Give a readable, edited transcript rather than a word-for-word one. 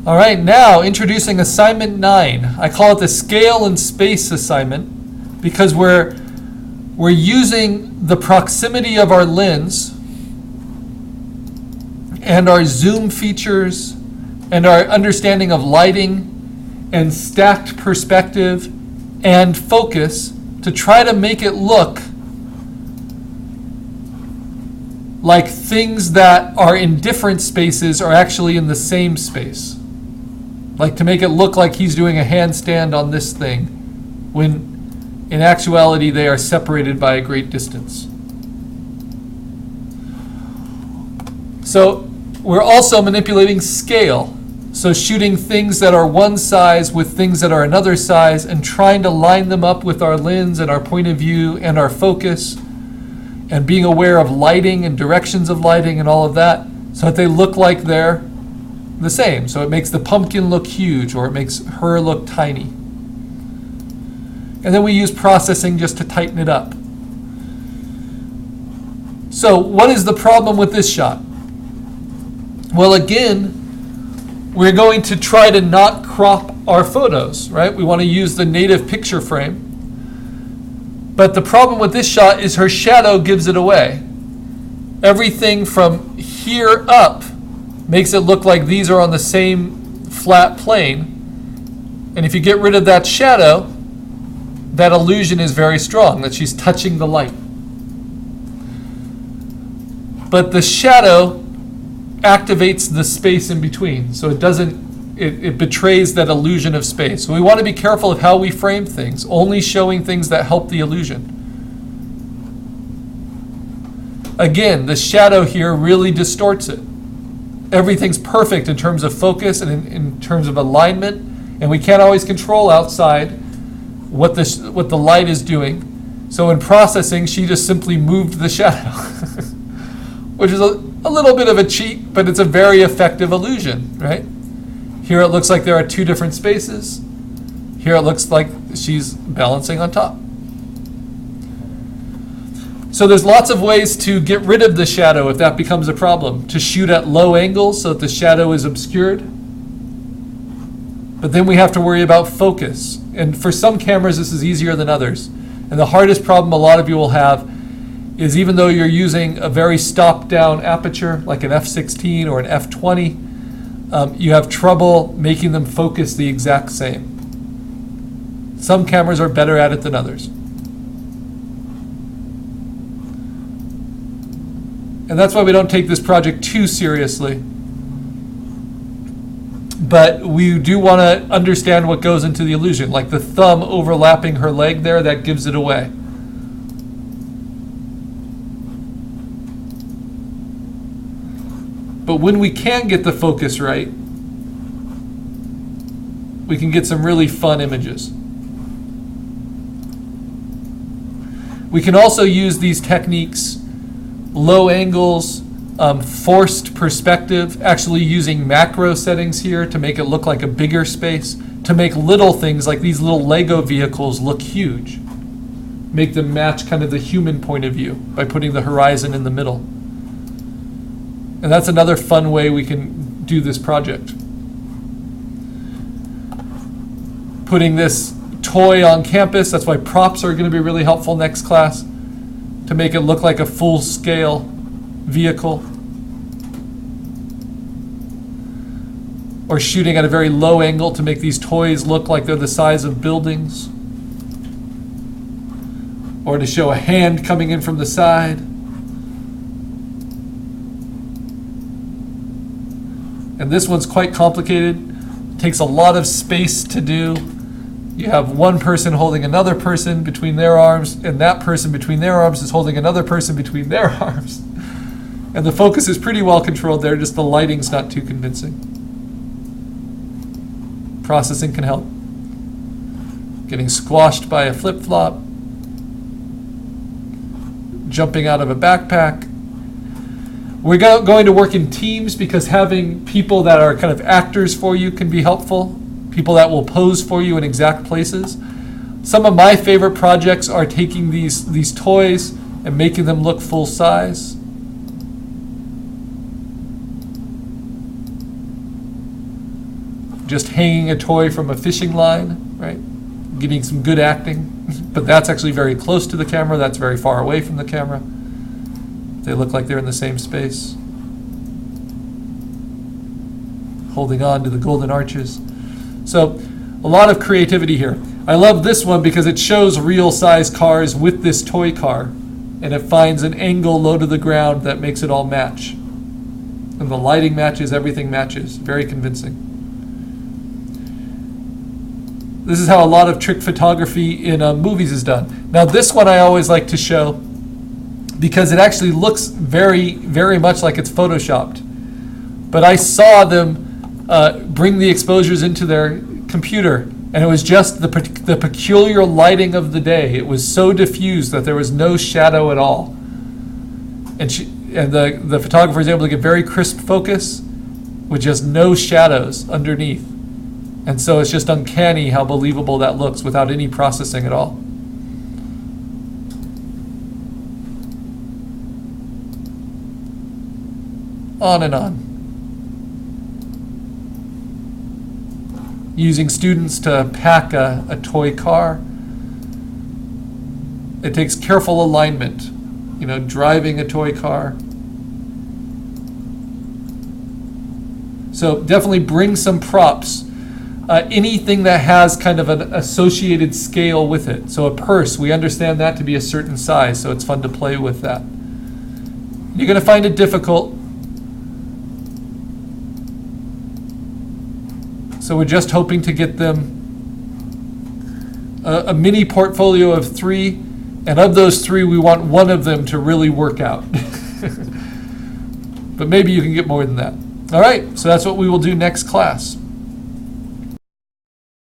All right, now introducing assignment 9. I call it the scale and space assignment because we're using the proximity of our lens and our zoom features and our understanding of lighting and stacked perspective and focus to try to make it look like things that are in different spaces are actually in the same space. Like to make it look like he's doing a handstand on this thing, when in actuality they are separated by a great distance. So we're also manipulating scale. So shooting things that are one size with things that are another size and trying to line them up with our lens and our point of view and our focus and being aware of lighting and directions of lighting and all of that so that they look like they're the same. So it makes the pumpkin look huge or it makes her look tiny. And then we use processing just to tighten it up. So what is the problem with this shot? Well, again, we're going to try to not crop our photos, right? We want to use the native picture frame. But the problem with this shot is her shadow gives it away. Everything from here up makes it look like these are on the same flat plane. And if you get rid of that shadow, that illusion is very strong, that she's touching the light. But the shadow activates the space in between, so it betrays that illusion of space. So we want to be careful of how we frame things, only showing things that help the illusion. Again, the shadow here really distorts it. Everything's perfect in terms of focus and in terms of alignment, and we can't always control outside what the light is doing. So in processing, she just simply moved the shadow, which is a little bit of a cheat, but it's a very effective illusion, right? Here it looks like there are two different spaces. Here it looks like she's balancing on top. So there's lots of ways to get rid of the shadow if that becomes a problem. To shoot at low angles so that the shadow is obscured. But then we have to worry about focus. And for some cameras this is easier than others. And the hardest problem a lot of you will have is even though you're using a very stopped down aperture like an f/16 or an f/20, you have trouble making them focus the exact same. Some cameras are better at it than others. And that's why we don't take this project too seriously. But we do want to understand what goes into the illusion, like the thumb overlapping her leg there, that gives it away. But when we can get the focus right, we can get some really fun images. We can also use these techniques, low angles, forced perspective, actually using macro settings here to make it look like a bigger space, to make little things like these little Lego vehicles look huge. Make them match kind of the human point of view by putting the horizon in the middle. And that's another fun way we can do this project. Putting this toy on campus, that's why props are going to be really helpful next class, to make it look like a full-scale vehicle. Or shooting at a very low angle to make these toys look like they're the size of buildings. Or to show a hand coming in from the side. And this one's quite complicated. It takes a lot of space to do. You have one person holding another person between their arms, and that person between their arms is holding another person between their arms. And the focus is pretty well controlled there, just the lighting's not too convincing. Processing can help. Getting squashed by a flip-flop. Jumping out of a backpack. We're going to work in teams because having people that are kind of actors for you can be helpful. People that will pose for you in exact places. Some of my favorite projects are taking these toys and making them look full size. just hanging a toy from a fishing line, right? Getting some good acting. But that's actually very close to the camera. That's very far away from the camera. They look like they're in the same space. Holding on to the golden arches. So a lot of creativity here. I love this one because it shows real size cars with this toy car, and it finds an angle low to the ground that makes it all match. And the lighting matches, everything matches. Very convincing. This is how a lot of trick photography in movies is done. Now this one I always like to show because it actually looks very, very much like it's photoshopped. But I saw them bring the exposures into their computer, and it was just the peculiar lighting of the day. It was so diffused that there was no shadow at all. And the photographer is able to get very crisp focus with just no shadows underneath. And so it's just uncanny how believable that looks without any processing at all. On and on. Using students to pack a toy car. It takes careful alignment, driving a toy car. So definitely bring some props. Anything that has kind of an associated scale with it. So a purse, we understand that to be a certain size, so it's fun to play with that. You're going to find it difficult. So we're just hoping to get them a mini portfolio of 3, and of those 3, we want one of them to really work out. But maybe you can get more than that. All right, so that's what we will do next class.